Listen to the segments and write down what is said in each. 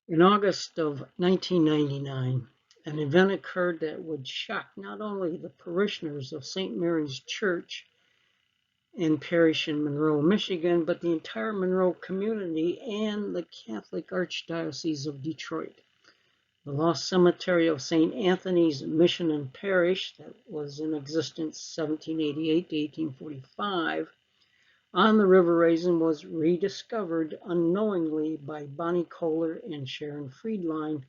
In August of 1999, an event occurred that would shock not only the parishioners of St. Mary's Church and Parish in Monroe, Michigan, but the entire Monroe community and the Catholic Archdiocese of Detroit. The lost cemetery of St. Anthony's Mission and Parish, that was in existence 1788 to 1845, on the River Raisin was rediscovered unknowingly by Bonnie Kohler and Sharon Friedline,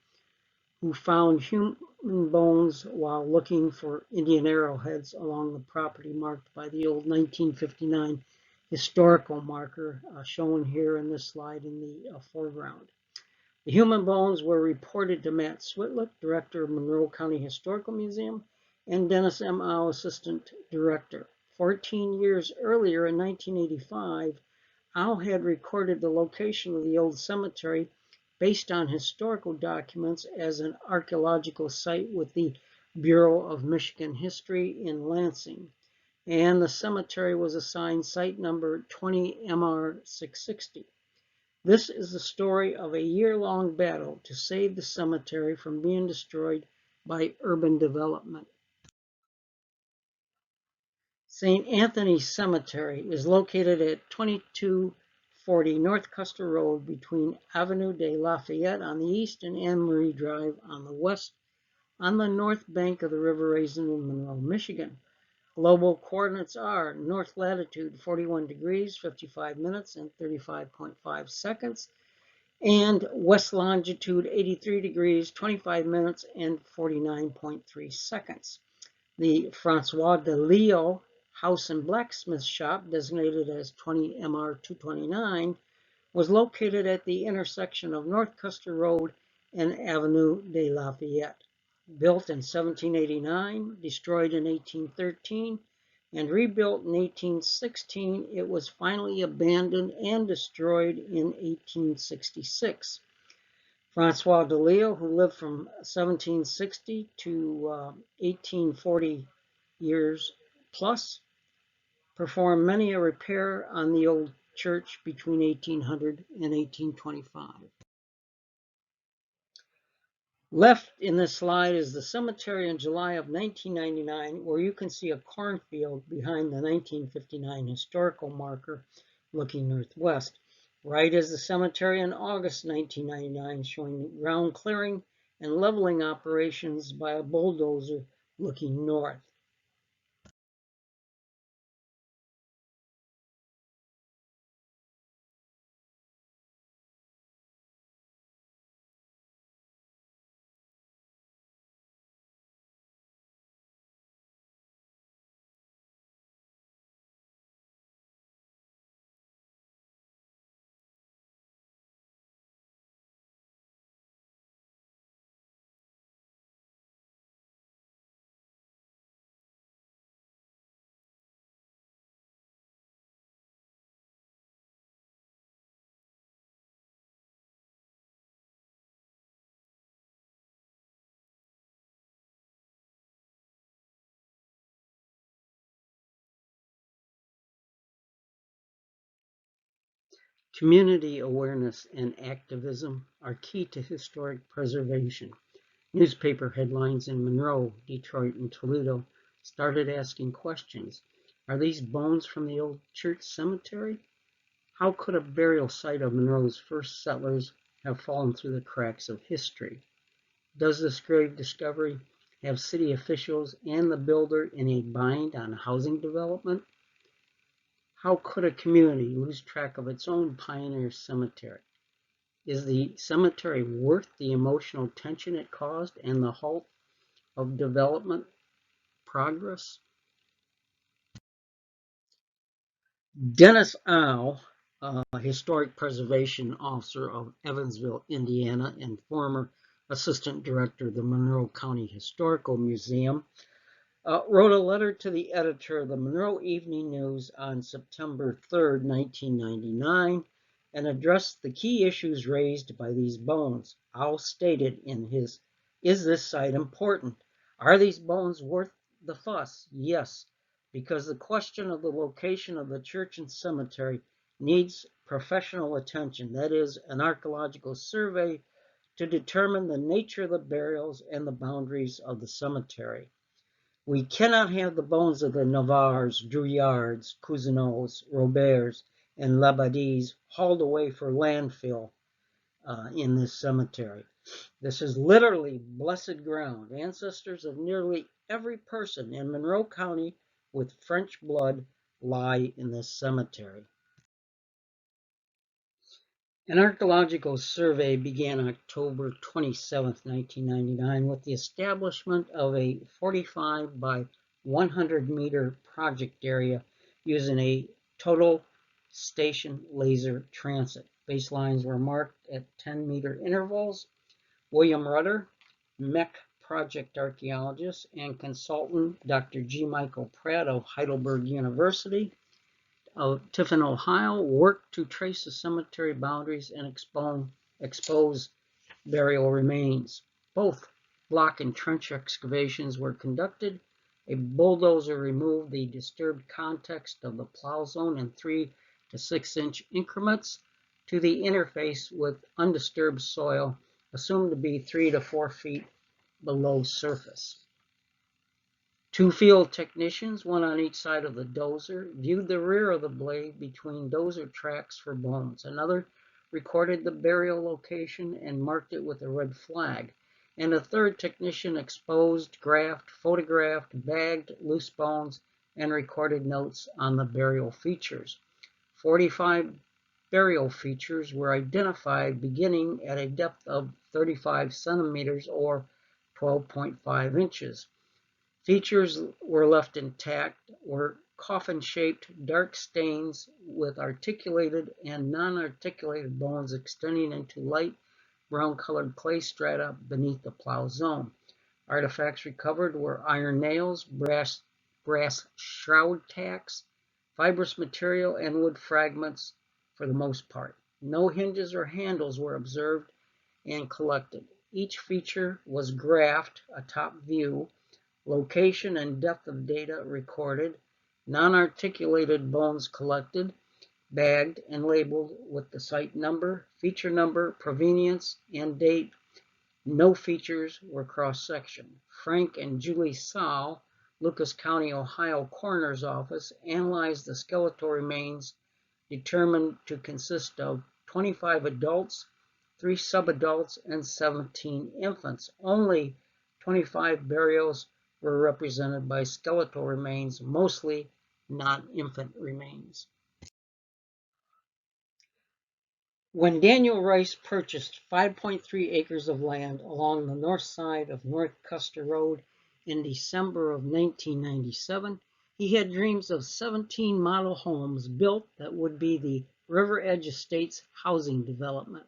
who found human bones while looking for Indian arrowheads along the property marked by the old 1959 historical marker shown here in this slide in the foreground. The human bones were reported to Matt Switlick, director of Monroe County Historical Museum, and Dennis M. Au, assistant director. 14 years earlier, in 1985, Au had recorded the location of the old cemetery based on historical documents as an archaeological site with the Bureau of Michigan History in Lansing, and the cemetery was assigned site number 20Mr660. This is the story of a year-long battle to save the cemetery from being destroyed by urban development. Saint Antoine Cemetery is located at 2240 North Custer Road between Avenue de Lafayette on the east and Anne Marie Drive on the west, on the north bank of the River Raisin in Monroe, Michigan. Global coordinates are north latitude 41 degrees, 55 minutes, and 35.5 seconds, and west longitude 83 degrees, 25 minutes, and 49.3 seconds. The Francois de Leo House and Blacksmith Shop, designated as 20Mr229, was located at the intersection of North Custer Road and Avenue de Lafayette. Built in 1789, destroyed in 1813, and rebuilt in 1816, it was finally abandoned and destroyed in 1866. Francois de Leo, who lived from 1760 to 1840 years plus, performed many a repair on the old church between 1800 and 1825. Left in this slide is the cemetery in July of 1999, where you can see a cornfield behind the 1959 historical marker looking northwest. Right is the cemetery in August 1999, showing ground clearing and leveling operations by a bulldozer looking north. Community awareness and activism are key to historic preservation. Newspaper headlines in Monroe, Detroit, and Toledo started asking questions. Are these bones from the old church cemetery? How could a burial site of Monroe's first settlers have fallen through the cracks of history? Does this grave discovery have city officials and the builder in a bind on housing development? How could a community lose track of its own pioneer cemetery? Is the cemetery worth the emotional tension it caused and the halt of development progress? Dennis Au, a historic preservation officer of Evansville, Indiana, and former assistant director of the Monroe County Historical Museum, wrote a letter to the editor of the Monroe Evening News on September 3rd, 1999, and addressed the key issues raised by these bones. Au stated in his, "Is this site important? Are these bones worth the fuss? Yes, because the question of the location of the church and cemetery needs professional attention, that is, an archaeological survey to determine the nature of the burials and the boundaries of the cemetery. We cannot have the bones of the Navars, Drouillards, Cousineaus, Roberts, and Labadis hauled away for landfill in this cemetery. This is literally blessed ground. Ancestors of nearly every person in Monroe County with French blood lie in this cemetery. An archaeological survey began October 27, 1999, with the establishment of a 45 by 100 meter project area using a total station laser transit. Baselines were marked at 10-meter intervals. William Rudder, MEC project archaeologist and consultant Dr. G. Michael Pratt of Heidelberg University of Tiffin, Ohio, worked to trace the cemetery boundaries and expose burial remains. Both block and trench excavations were conducted. A bulldozer removed the disturbed context of the plow zone in 3 to 6 inch increments to the interface with undisturbed soil, assumed to be 3 to 4 feet below surface. 2 field technicians, one on each side of the dozer, viewed the rear of the blade between dozer tracks for bones. Another recorded the burial location and marked it with a red flag. And a third technician exposed, graphed, photographed, bagged loose bones, and recorded notes on the burial features. 45 burial features were identified beginning at a depth of 35 centimeters or 12.5 inches. Features were left intact, were coffin-shaped dark stains with articulated and non-articulated bones extending into light brown-colored clay strata beneath the plow zone. Artifacts recovered were iron nails, brass shroud tacks, fibrous material, and wood fragments for the most part. No hinges or handles were observed and collected. Each feature was graphed, a top view, location and depth of data recorded, non-articulated bones collected, bagged, and labeled with the site number, feature number, provenience, and date. No features were cross-sectioned. Frank and Julie Saul, Lucas County, Ohio Coroner's Office, analyzed the skeletal remains determined to consist of 25 adults, 3 subadults, and 17 infants. Only 25 burials were represented by skeletal remains, mostly non-infant remains. When Daniel Rice purchased 5.3 acres of land along the north side of North Custer Road in December of 1997, he had dreams of 17 model homes built that would be the River Edge Estates housing development.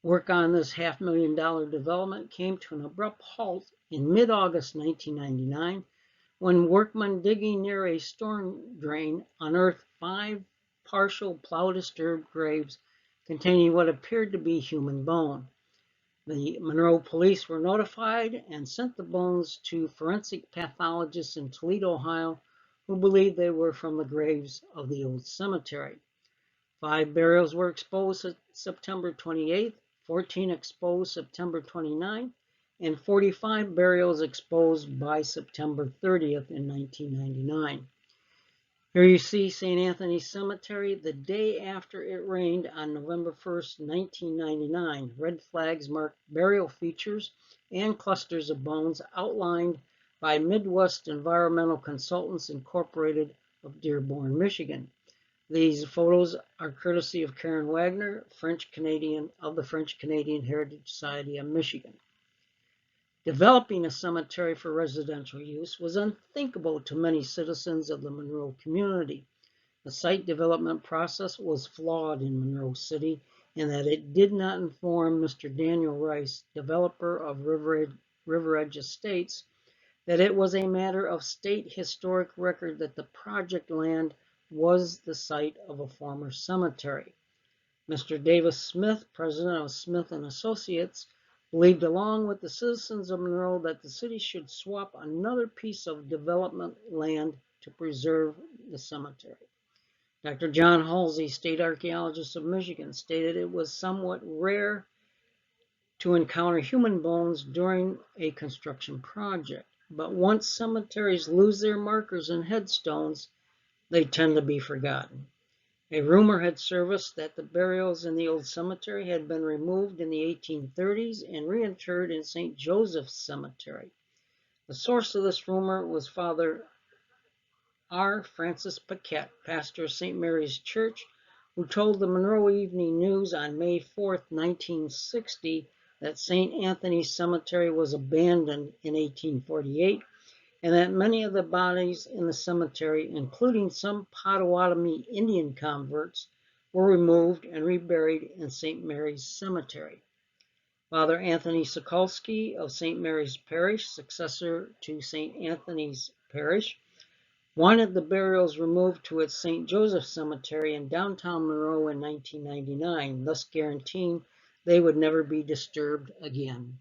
Work on this $500,000 development came to an abrupt halt in mid-August 1999 when workmen digging near a storm drain unearthed 5 partial plow-disturbed graves containing what appeared to be human bone. The Monroe police were notified and sent the bones to forensic pathologists in Toledo, Ohio, who believed they were from the graves of the old cemetery. 5 burials were exposed September 28th, 14 exposed September 29th, and 45 burials exposed by September 30th in 1999. Here you see Saint Antoine Cemetery the day after it rained on November 1st, 1999. Red flags mark burial features and clusters of bones outlined by Midwest Environmental Consultants Incorporated of Dearborn, Michigan. These photos are courtesy of Karen Wagner, French-Canadian of the French-Canadian Heritage Society of Michigan. Developing a cemetery for residential use was unthinkable to many citizens of the Monroe community. The site development process was flawed in Monroe City in that it did not inform Mr. Daniel Rice, developer of River Edge Estates, that it was a matter of state historic record that the project land was the site of a former cemetery. Mr. Davis Smith, president of Smith and Associates, believed along with the citizens of Monroe that the city should swap another piece of development land to preserve the cemetery. Dr. John Halsey, state archaeologist of Michigan, stated it was somewhat rare to encounter human bones during a construction project. But once cemeteries lose their markers and headstones, they tend to be forgotten. A rumor had surfaced that the burials in the old cemetery had been removed in the 1830s and reinterred in St. Joseph's Cemetery. The source of this rumor was Father R. Francis Paquette, pastor of St. Mary's Church, who told the Monroe Evening News on May 4, 1960, that Saint Anthony Cemetery was abandoned in 1848 and that many of the bodies in the cemetery, including some Potawatomi Indian converts, were removed and reburied in St. Mary's Cemetery. Father Anthony Sokolsky of St. Mary's Parish, successor to St. Anthony's Parish, wanted the burials removed to its St. Joseph Cemetery in downtown Monroe in 1999, thus guaranteeing they would never be disturbed again.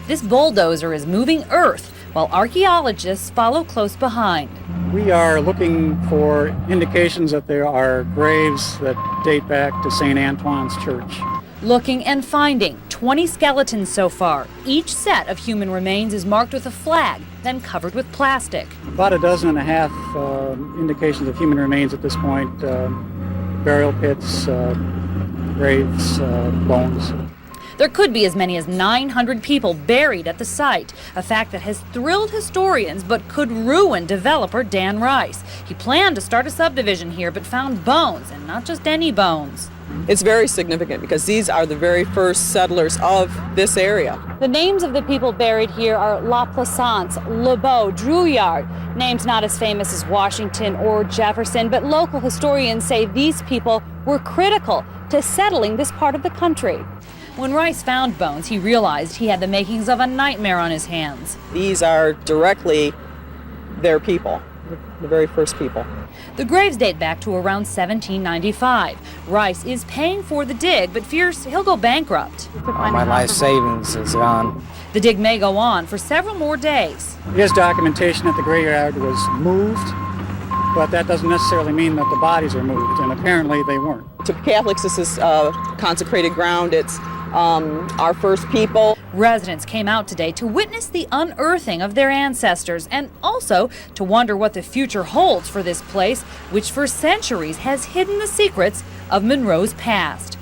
This bulldozer is moving earth while archaeologists follow close behind. We are looking for indications that there are graves that date back to Saint Antoine's Church. Looking and finding 20 skeletons so far. Each set of human remains is marked with a flag, then covered with plastic. About a dozen and a half indications of human remains at this point. Burial pits, graves, bones. There could be as many as 900 people buried at the site, a fact that has thrilled historians but could ruin developer Dan Rice. He planned to start a subdivision here but found bones, and not just any bones. It's very significant because these are the very first settlers of this area. The names of the people buried here are La Plaisance, Lebeau, Drouillard, names not as famous as Washington or Jefferson, but local historians say these people were critical to settling this part of the country. When Rice found bones, he realized he had the makings of a nightmare on his hands. These are directly their people, the very first people. The graves date back to around 1795. Rice is paying for the dig, but fears he'll go bankrupt. All my life savings is gone. The dig may go on for several more days. There is documentation that the graveyard was moved, but that doesn't necessarily mean that the bodies are moved, and apparently they weren't. To Catholics, this is consecrated ground. It's our first people. Residents came out today to witness the unearthing of their ancestors and also to wonder what the future holds for this place, which for centuries has hidden the secrets of Monroe's past.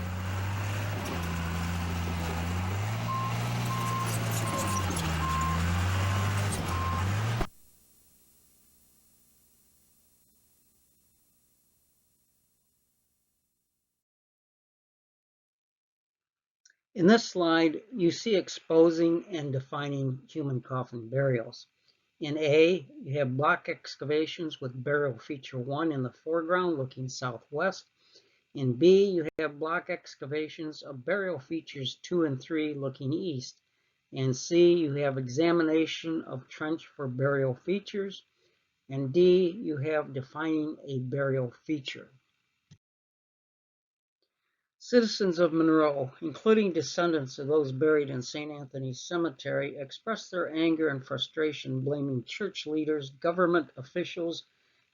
In this slide, you see exposing and defining human coffin burials. In A, you have block excavations with burial feature 1 in the foreground looking southwest. In B, you have block excavations of burial features 2 and 3 looking east. In C, you have examination of trench for burial features. And D, you have defining a burial feature. Citizens of Monroe, including descendants of those buried in St. Anthony's Cemetery, expressed their anger and frustration blaming church leaders, government officials,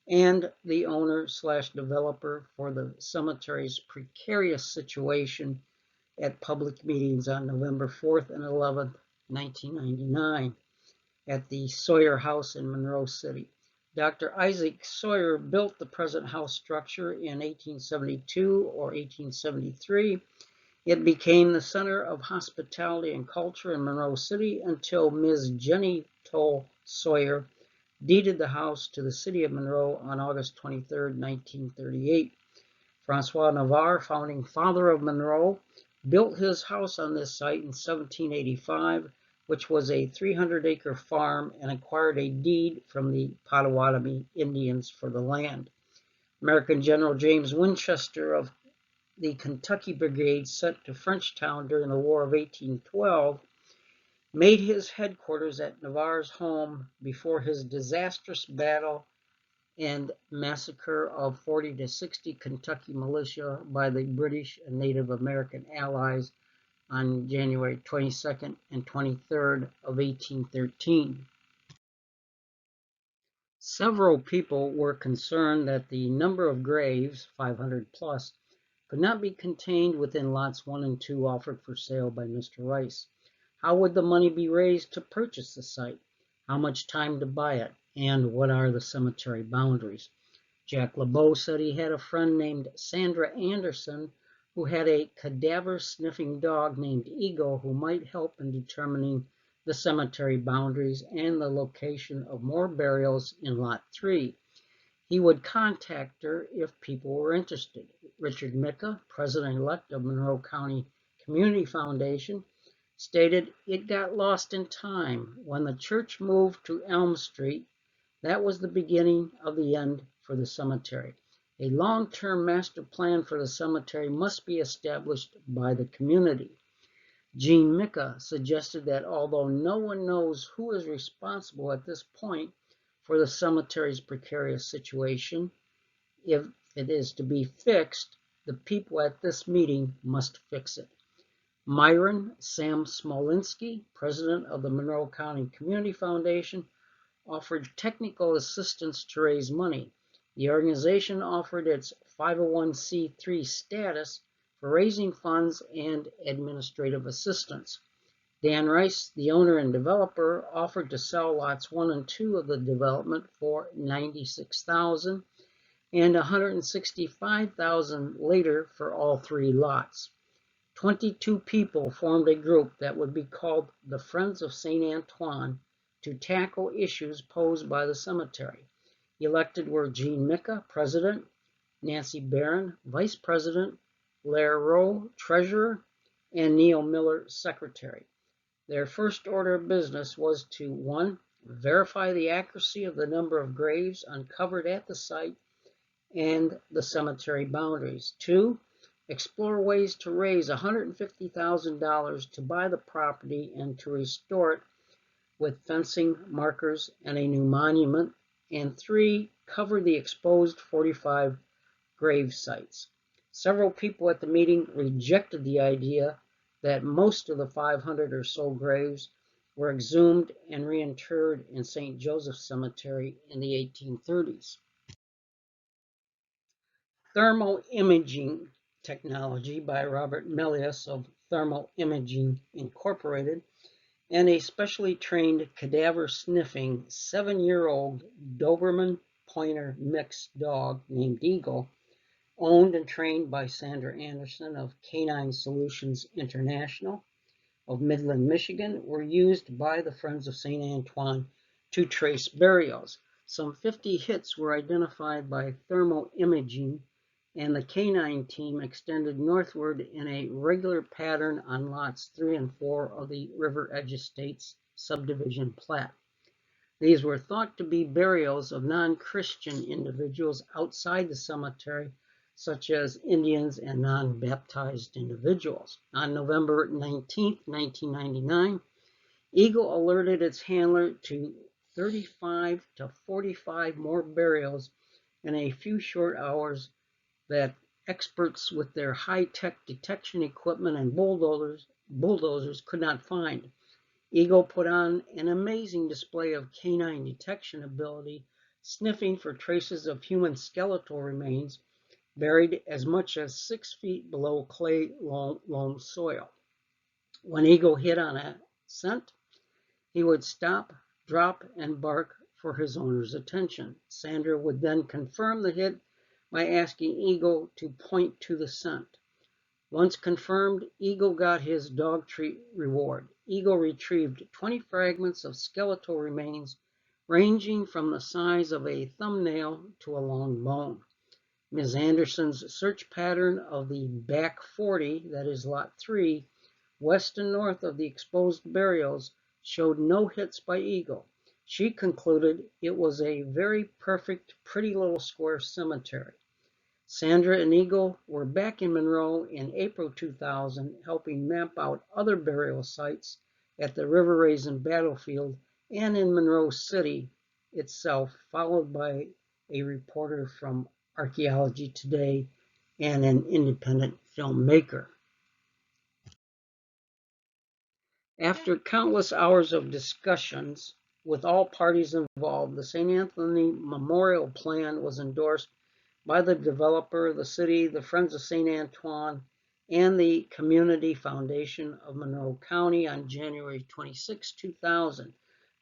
and the owner/developer for the cemetery's precarious situation at public meetings on November 4th and 11th, 1999 at the Sawyer House in Monroe City. Dr. Isaac Sawyer built the present house structure in 1872 or 1873. It became the center of hospitality and culture in Monroe City until Ms. Jenny Toll Sawyer deeded the house to the city of Monroe on August 23, 1938. Francois Navarre, founding father of Monroe, built his house on this site in 1785, which was a 300-acre farm, and acquired a deed from the Potawatomi Indians for the land. American General James Winchester of the Kentucky Brigade sent to Frenchtown during the War of 1812 made his headquarters at Navarre's home before his disastrous battle and massacre of 40 to 60 Kentucky militia by the British and Native American allies on January 22nd and 23rd of 1813. Several people were concerned that the number of graves, 500 plus, could not be contained within lots 1 and 2 offered for sale by Mr. Rice. How would the money be raised to purchase the site? How much time to buy it? And what are the cemetery boundaries? Jack LeBeau said he had a friend named Sandra Anderson who had a cadaver-sniffing dog named Eagle who might help in determining the cemetery boundaries and the location of more burials in Lot 3. He would contact her if people were interested. Richard Micka, president-elect of Monroe County Community Foundation, stated, "It got lost in time. When the church moved to Elm Street, that was the beginning of the end for the cemetery. A long-term master plan for the cemetery must be established by the community." Gene Micka suggested that although no one knows who is responsible at this point for the cemetery's precarious situation, if it is to be fixed, the people at this meeting must fix it. Myron Sam Smolinski, president of the Monroe County Community Foundation, offered technical assistance to raise money. The organization offered its 501c3 status for raising funds and administrative assistance. Dan Rice, the owner and developer, offered to sell lots 1 and 2 of the development for $96,000 and $165,000 later for all 3 lots. 22 people formed a group that would be called the Friends of Saint Antoine to tackle issues posed by the cemetery. Elected were Gene Micka, president, Nancy Barron, vice president, Lair Rowe, treasurer, and Neil Miller, secretary. Their first order of business was to 1. Verify the accuracy of the number of graves uncovered at the site and the cemetery boundaries. 2. Explore ways to raise $150,000 to buy the property and to restore it with fencing, markers, and a new monument. And 3. Cover the exposed 45 grave sites. Several people at the meeting rejected the idea that most of the 500 or so graves were exhumed and reinterred in St. Joseph's Cemetery in the 1830s. Thermal imaging technology by Robert Melius of Thermal Imaging Incorporated and a specially trained cadaver-sniffing 7-year-old Doberman Pointer mixed dog named Eagle, owned and trained by Sandra Anderson of Canine Solutions International of Midland, Michigan, were used by the Friends of Saint Antoine to trace burials. Some 50 hits were identified by thermal imaging, and the canine team extended northward in a regular pattern on lots 3 and 4 of the River Edge Estates subdivision plat. These were thought to be burials of non-Christian individuals outside the cemetery, such as Indians and non-baptized individuals. On November 19, 1999, Eagle alerted its handler to 35 to 45 more burials in a few short hours that experts with their high-tech detection equipment and bulldozers could not find. Eagle put on an amazing display of canine detection ability, sniffing for traces of human skeletal remains buried as much as 6 feet below clay loam soil. When Eagle hit on a scent, he would stop, drop, and bark for his owner's attention. Sandra would then confirm the hit by asking Eagle to point to the scent. Once confirmed, Eagle got his dog treat reward. Eagle retrieved 20 fragments of skeletal remains ranging from the size of a thumbnail to a long bone. Ms. Anderson's search pattern of the back 40, that is lot 3, west and north of the exposed burials, showed no hits by Eagle. She concluded it was a very perfect, pretty little square cemetery. Sandra and Eagle were back in Monroe in April 2000, helping map out other burial sites at the River Raisin battlefield and in Monroe City itself, followed by a reporter from Archaeology Today and an independent filmmaker. After countless hours of discussions with all parties involved, the St. Anthony Memorial Plan was endorsed by the developer, the city, the Friends of Saint Antoine, and the Community Foundation of Monroe County on January 26, 2000.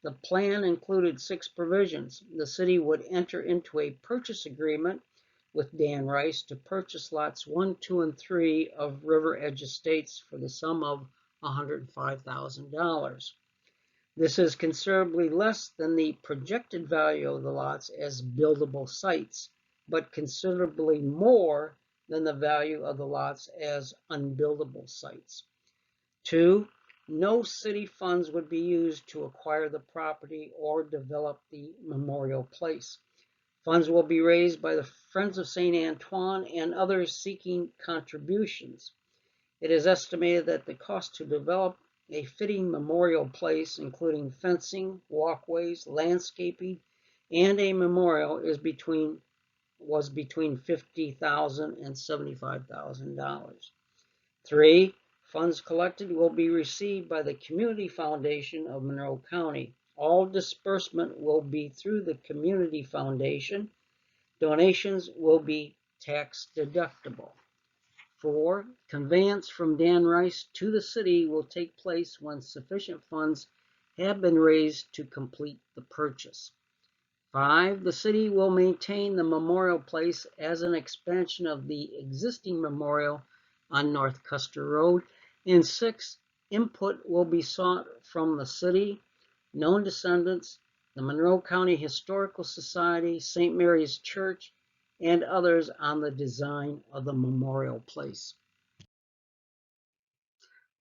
The plan included 6 provisions. The city would enter into a purchase agreement with Dan Rice to purchase lots 1, 2, and 3 of River Edge Estates for the sum of $105,000. This is considerably less than the projected value of the lots as buildable sites, but considerably more than the value of the lots as unbuildable sites. 2, no city funds would be used to acquire the property or develop the memorial place. Funds will be raised by the Friends of Saint Antoine and others seeking contributions. It is estimated that the cost to develop a fitting memorial place, including fencing, walkways, landscaping, and a memorial, was between $50,000 and $75,000. 3, funds collected will be received by the Community Foundation of Monroe County. All disbursement will be through the Community Foundation. Donations will be tax deductible. 4, conveyance from Dan Rice to the city will take place when sufficient funds have been raised to complete the purchase. 5, the city will maintain the memorial place as an expansion of the existing memorial on North Custer Road. And 6, input will be sought from the city, known descendants, the Monroe County Historical Society, St. Mary's Church, and others on the design of the memorial place.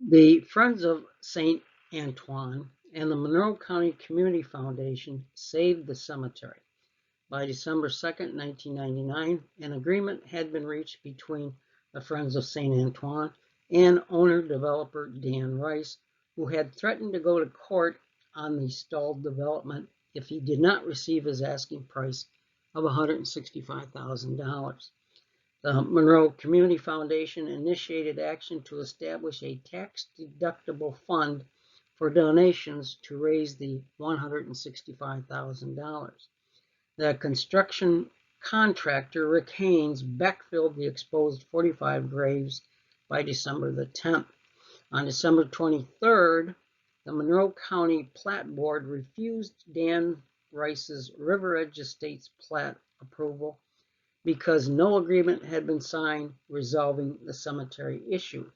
The Friends of Saint Antoine and the Monroe County Community Foundation saved the cemetery. By December 2nd, 1999, an agreement had been reached between the Friends of Saint Antoine and owner-developer Dan Rice, who had threatened to go to court on the stalled development if he did not receive his asking price of $165,000. The Monroe Community Foundation initiated action to establish a tax-deductible fund for donations to raise the $165,000. The construction contractor, Rick Haynes, backfilled the exposed 45 graves by December the 10th. On December 23rd, the Monroe County Plat Board refused Dan Rice's River Edge Estates plat approval because no agreement had been signed resolving the cemetery issue.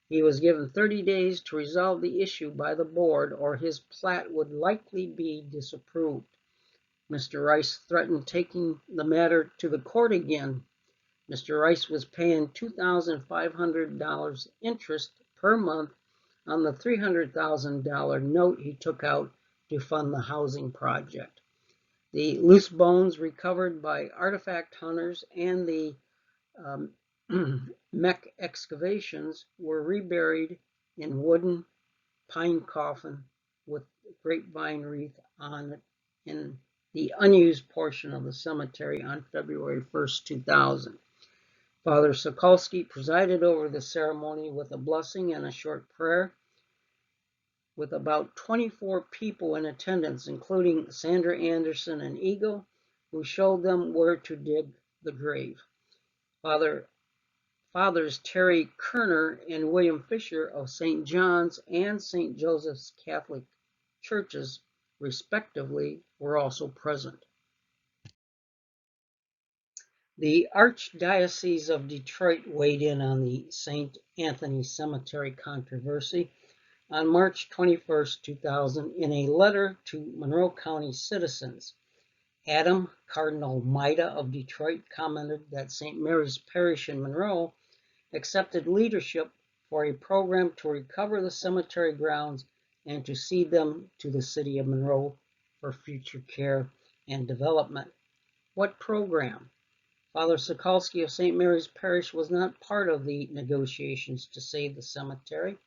He was given 30 days to resolve the issue by the board, or his plat would likely be disapproved. Mr. Rice threatened taking the matter to the court again. Mr. Rice was paying $2,500 interest per month on the $300,000 note he took out to fund the housing project. The loose bones recovered by artifact hunters and the mech excavations were reburied in wooden pine coffin with grapevine wreath on it in the unused portion of the cemetery on February 1st, 2000. Father Sokolsky presided over the ceremony with a blessing and a short prayer, with about 24 people in attendance, including Sandra Anderson and Eagle, who showed them where to dig the grave. Fathers Terry Kerner and William Fisher of St. John's and St. Joseph's Catholic churches, respectively, were also present. The Archdiocese of Detroit weighed in on the Saint Anthony Cemetery controversy on March 21, 2000, in a letter to Monroe County citizens. Adam Cardinal Maida of Detroit commented that St. Mary's Parish in Monroe accepted leadership for a program to recover the cemetery grounds and to cede them to the city of Monroe for future care and development. What program? Father Sokolsky of St. Mary's Parish was not part of the negotiations to save the cemetery.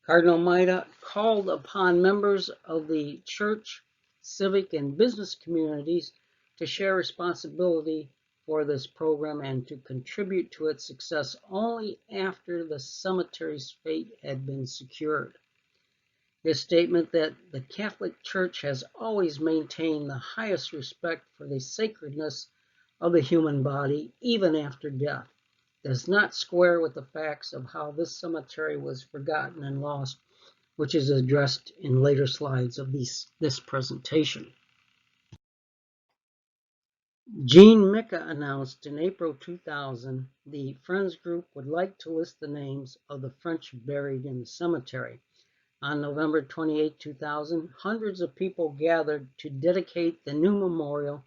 Cardinal Maida called upon members of the church, civic, and business communities to share responsibility for this program and to contribute to its success only after the cemetery's fate had been secured. His statement that the Catholic Church has always maintained the highest respect for the sacredness of the human body even after death does not square with the facts of how this cemetery was forgotten and lost, which is addressed in later slides of this presentation. Jean Micca announced in April 2000 the Friends Group would like to list the names of the French buried in the cemetery. On November 28, 2000, hundreds of people gathered to dedicate the new memorial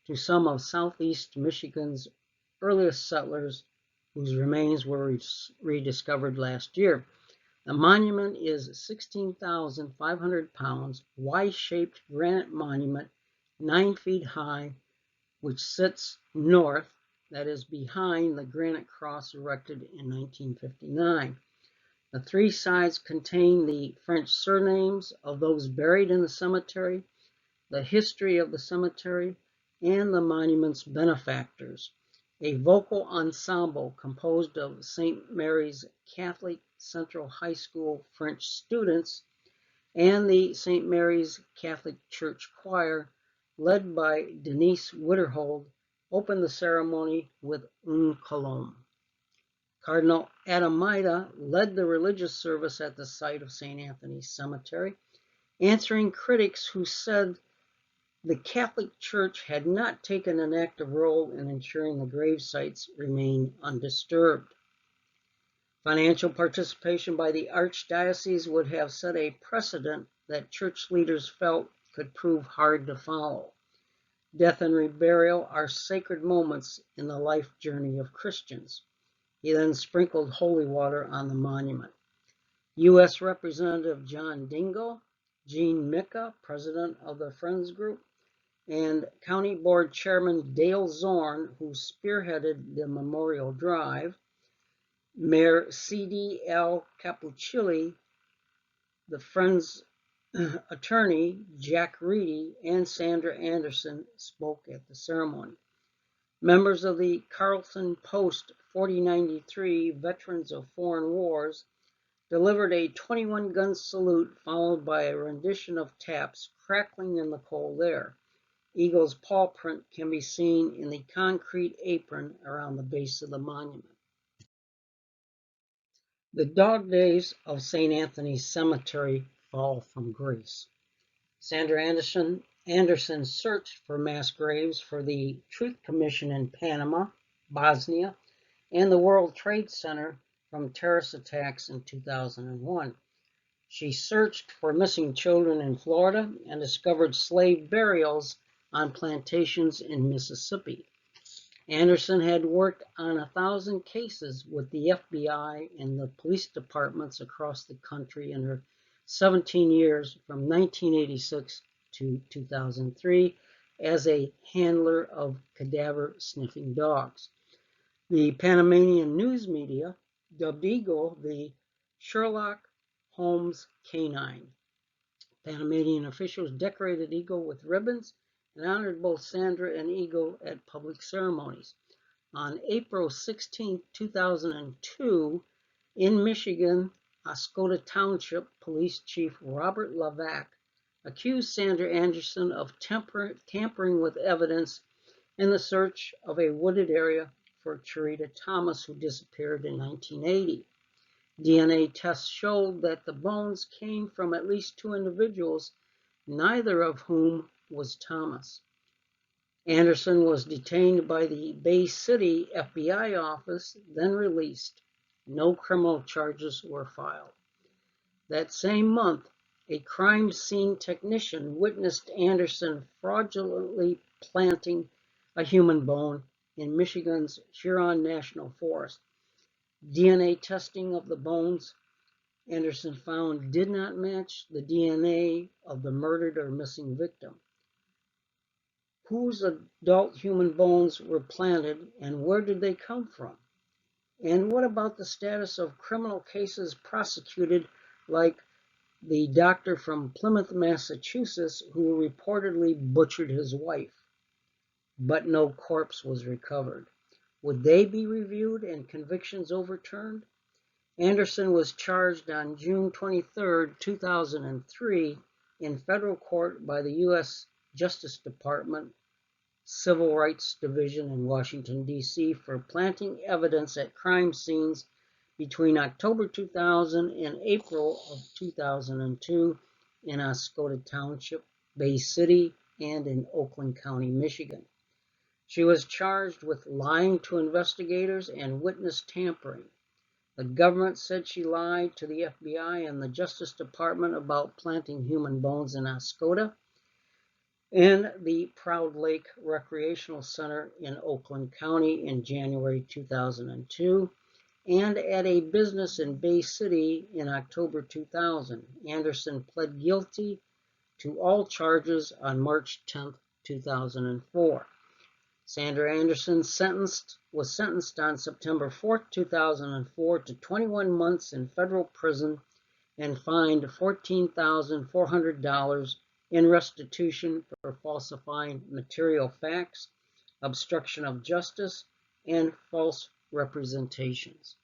to some of Southeast Michigan's earliest settlers whose remains were rediscovered last year. The monument is 16,500 pounds, Y-shaped granite monument, 9 feet high, which sits north, that is behind the granite cross erected in 1959. The 3 sides contain the French surnames of those buried in the cemetery, the history of the cemetery, and the monument's benefactors. A vocal ensemble composed of St. Mary's Catholic Central High School French students and the St. Mary's Catholic Church Choir, led by Denise Witterhold, opened the ceremony with Un Colombe. Cardinal Adamita led the religious service at the site of St. Anthony's Cemetery, answering critics who said the Catholic Church had not taken an active role in ensuring the grave sites remain undisturbed. Financial participation by the Archdiocese would have set a precedent that church leaders felt could prove hard to follow. Death and reburial are sacred moments in the life journey of Christians. He then sprinkled holy water on the monument. U.S. Representative John Dingell, Jean Micca, president of the Friends Group, and County Board Chairman Dale Zorn, who spearheaded the memorial drive, Mayor C.D.L. Capuchilli, the Friends attorney Jack Reedy, and Sandra Anderson spoke at the ceremony. Members of the Carleton Post 4093 Veterans of Foreign Wars delivered a 21-gun salute followed by a rendition of taps crackling in the cold air. Eagle's paw print can be seen in the concrete apron around the base of the monument. The dog days of St. Anthony's Cemetery fall from grace. Sandra Anderson searched for mass graves for the Truth Commission in Panama, Bosnia, and the World Trade Center from terrorist attacks in 2001. She searched for missing children in Florida and discovered slave burials on plantations in Mississippi. Anderson had worked on 1,000 cases with the FBI and the police departments across the country in her 17 years from 1986 to 2003 as a handler of cadaver-sniffing dogs. The Panamanian news media dubbed Eagle the Sherlock Holmes canine. Panamanian officials decorated Eagle with ribbons and honored both Sandra and Eagle at public ceremonies. On April 16, 2002, in Michigan, Oscoda Township Police Chief Robert Lavac accused Sandra Anderson of tampering with evidence in the search of a wooded area for Cherita Thomas, who disappeared in 1980. DNA tests showed that the bones came from at least 2 individuals, neither of whom was Thomas. Anderson was detained by the Bay City FBI office, then released. No criminal charges were filed. That same month, a crime scene technician witnessed Anderson fraudulently planting a human bone in Michigan's Huron National Forest. DNA testing of the bones Anderson found did not match the DNA of the murdered or missing victim. Whose adult human bones were planted and where did they come from? And what about the status of criminal cases prosecuted, like the doctor from Plymouth, Massachusetts, who reportedly butchered his wife, but no corpse was recovered? Would they be reviewed and convictions overturned? Anderson was charged on June 23, 2003, in federal court by the U.S. Justice Department Civil Rights Division in Washington, D.C. for planting evidence at crime scenes between October 2000 and April of 2002 in Oscoda Township, Bay City, and in Oakland County, Michigan. She was charged with lying to investigators and witness tampering. The government said she lied to the FBI and the Justice Department about planting human bones in Oscoda and the Proud Lake Recreational Center in Oakland County in January 2002, and at a business in Bay City in October 2000. Anderson pled guilty to all charges on March 10, 2004. Sandra Anderson was sentenced on September 4, 2004 to 21 months in federal prison and fined $14,400 in restitution for falsifying material facts, obstruction of justice, and false representations.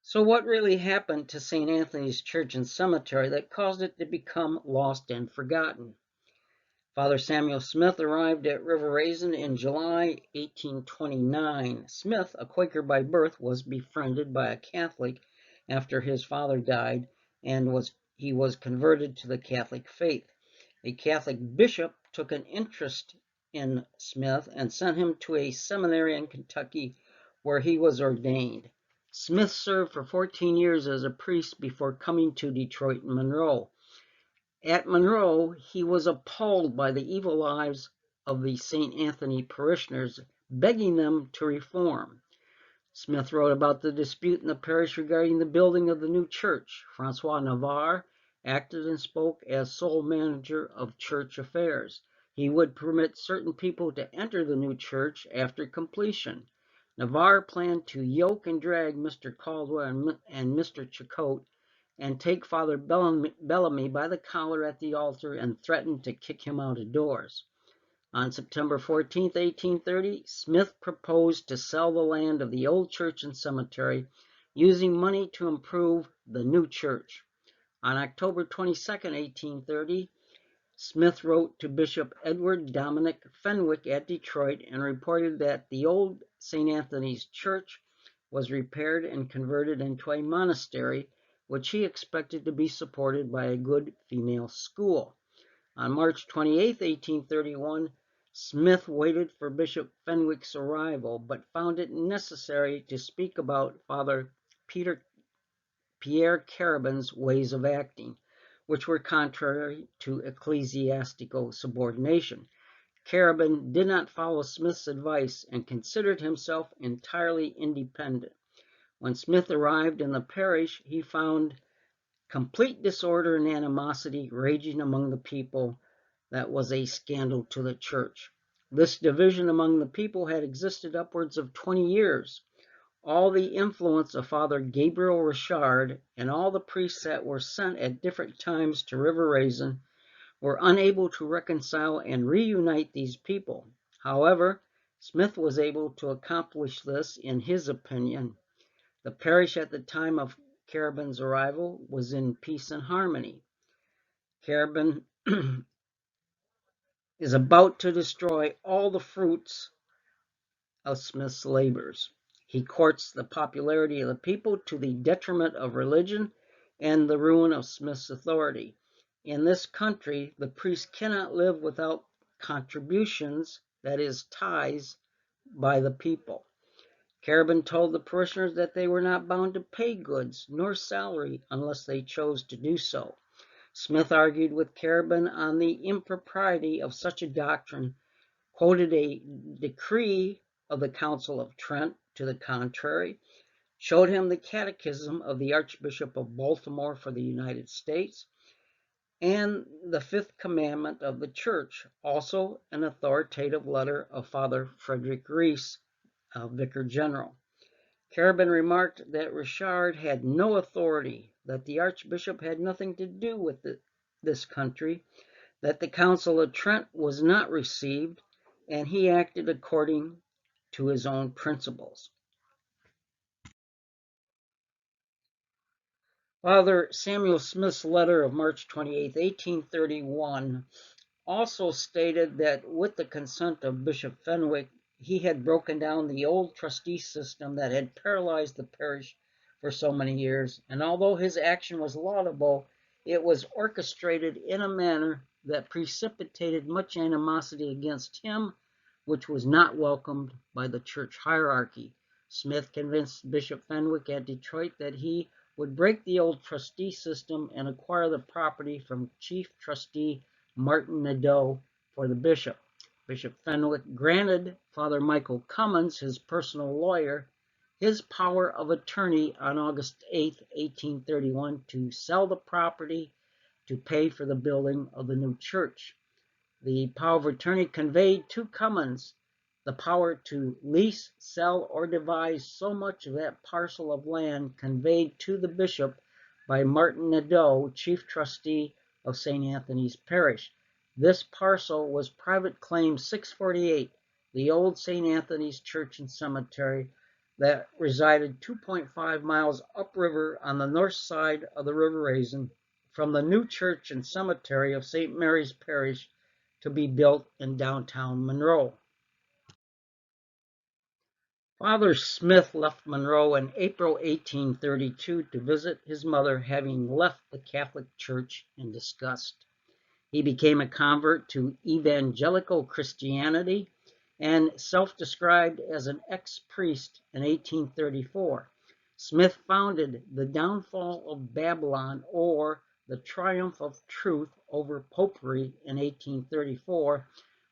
So what really happened to St. Anthony's Church and Cemetery that caused it to become lost and forgotten? Father Samuel Smith arrived at River Raisin in July 1829. Smith, a Quaker by birth, was befriended by a Catholic after his father died, and he was converted to the Catholic faith. A Catholic bishop took an interest in Smith and sent him to a seminary in Kentucky where he was ordained. Smith served for 14 years as a priest before coming to Detroit and Monroe. At Monroe, he was appalled by the evil lives of the St. Anthony parishioners, begging them to reform. Smith wrote about the dispute in the parish regarding the building of the new church. Francois Navarre acted and spoke as sole manager of church affairs. He would permit certain people to enter the new church after completion. Navarre planned to yoke and drag Mr. Caldwell and Mr. Chakotay and take Father Bellamy by the collar at the altar and threatened to kick him out of doors. On September 14, 1830, Smith proposed to sell the land of the old church and cemetery, using money to improve the new church. On October 22, 1830, Smith wrote to Bishop Edward Dominic Fenwick at Detroit and reported that the old St. Anthony's Church was repaired and converted into a monastery, which he expected to be supported by a good female school. On March 28, 1831, Smith waited for Bishop Fenwick's arrival, but found it necessary to speak about Father Pierre Carabin's ways of acting, which were contrary to ecclesiastical subordination. Carabin did not follow Smith's advice and considered himself entirely independent. When Smith arrived in the parish, he found complete disorder and animosity raging among the people that was a scandal to the church. This division among the people had existed upwards of 20 years. All the influence of Father Gabriel Richard and all the priests that were sent at different times to River Raisin were unable to reconcile and reunite these people. However, Smith was able to accomplish this in his opinion. The parish at the time of Carabin's arrival was in peace and harmony. Carabin is about to destroy all the fruits of Smith's labors. He courts the popularity of the people to the detriment of religion and the ruin of Smith's authority. In this country, the priest cannot live without contributions, that is, tithes, by the people. Carabin told the parishioners that they were not bound to pay goods nor salary unless they chose to do so. Smith argued with Carabin on the impropriety of such a doctrine, quoted a decree of the Council of Trent to the contrary, showed him the Catechism of the Archbishop of Baltimore for the United States, and the Fifth Commandment of the Church, also an authoritative letter of Father Frederick Reese, Vicar General. Carabin remarked that Richard had no authority, that the Archbishop had nothing to do with this country, that the Council of Trent was not received, and he acted according to his own principles. Father Samuel Smith's letter of March 28, 1831 also stated that with the consent of Bishop Fenwick, he had broken down the old trustee system that had paralyzed the parish for so many years, and although his action was laudable, it was orchestrated in a manner that precipitated much animosity against him, which was not welcomed by the church hierarchy. Smith convinced Bishop Fenwick at Detroit that he would break the old trustee system and acquire the property from Chief Trustee Martin Nadeau for the bishop. Bishop Fenwick granted Father Michael Cummins, his personal lawyer, his power of attorney on August 8, 1831, to sell the property to pay for the building of the new church. The power of attorney conveyed to Cummins the power to lease, sell, or devise so much of that parcel of land conveyed to the bishop by Martin Nadeau, chief trustee of St. Anthony's Parish. This parcel was private claim 648, the old St. Anthony's Church and Cemetery that resided 2.5 miles upriver on the north side of the River Raisin from the new church and cemetery of St. Mary's Parish to be built in downtown Monroe. Father Smith left Monroe in April 1832 to visit his mother, having left the Catholic Church in disgust. He became a convert to evangelical Christianity and self-described as an ex-priest in 1834. Smith founded the Downfall of Babylon, or the Triumph of Truth over Popery, in 1834,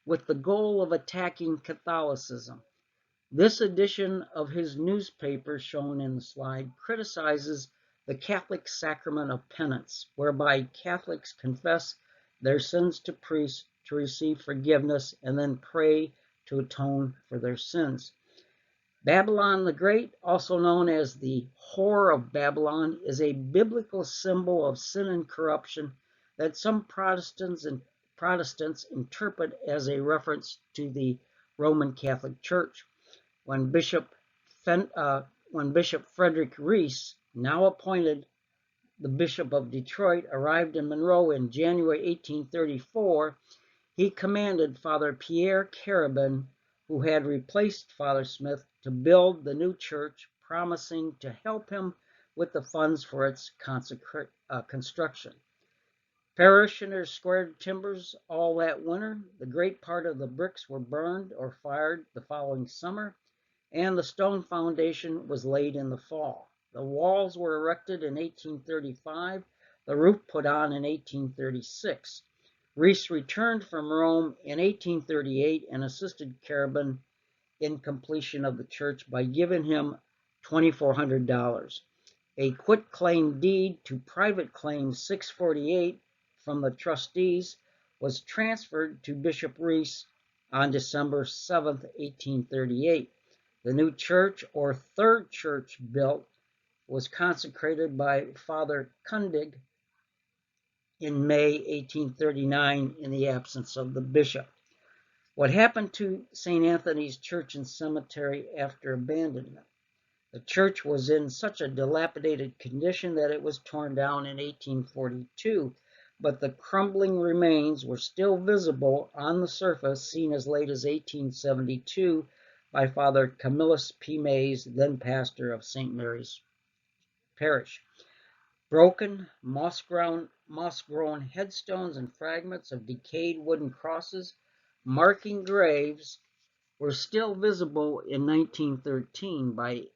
with the goal of attacking Catholicism. This edition of his newspaper, shown in the slide, criticizes the Catholic sacrament of penance, whereby Catholics confess their sins to priests to receive forgiveness and then pray to atone for their sins. Babylon the Great, also known as the Whore of Babylon, is a biblical symbol of sin and corruption that some Protestants interpret as a reference to the Roman Catholic Church. When Bishop Frederick Reese, now appointed the Bishop of Detroit, arrived in Monroe in January 1834, he commanded Father Pierre Carabin, who had replaced Father Smith, to build the new church, promising to help him with the funds for its construction. Parishioners squared timbers all that winter. The great part of the bricks were burned or fired the following summer, and the stone foundation was laid in the fall. The walls were erected in 1835, the roof put on in 1836. Reese returned from Rome in 1838 and assisted Carabin in completion of the church by giving him $2,400. A quitclaim deed to private claim 648 from the trustees was transferred to Bishop Reese on December 7, 1838. The new church, or third church built, was consecrated by Father Kundig in May 1839 in the absence of the bishop. What happened to St. Anthony's Church and Cemetery after abandonment? The church was in such a dilapidated condition that it was torn down in 1842, but the crumbling remains were still visible on the surface, seen as late as 1872 by Father Camillus P. Mays, then pastor of St. Mary's Parish. Broken, moss-grown headstones and fragments of decayed wooden crosses marking graves were still visible in 1913. By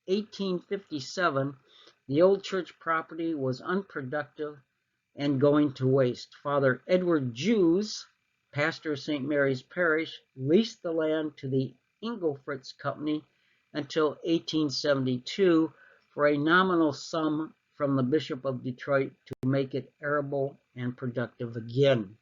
1857, the old church property was unproductive and going to waste. Father Edward Jews, pastor of St. Mary's Parish, leased the land to the Inglefritz Company until 1872 for a nominal sum from the Bishop of Detroit to make it arable and productive again.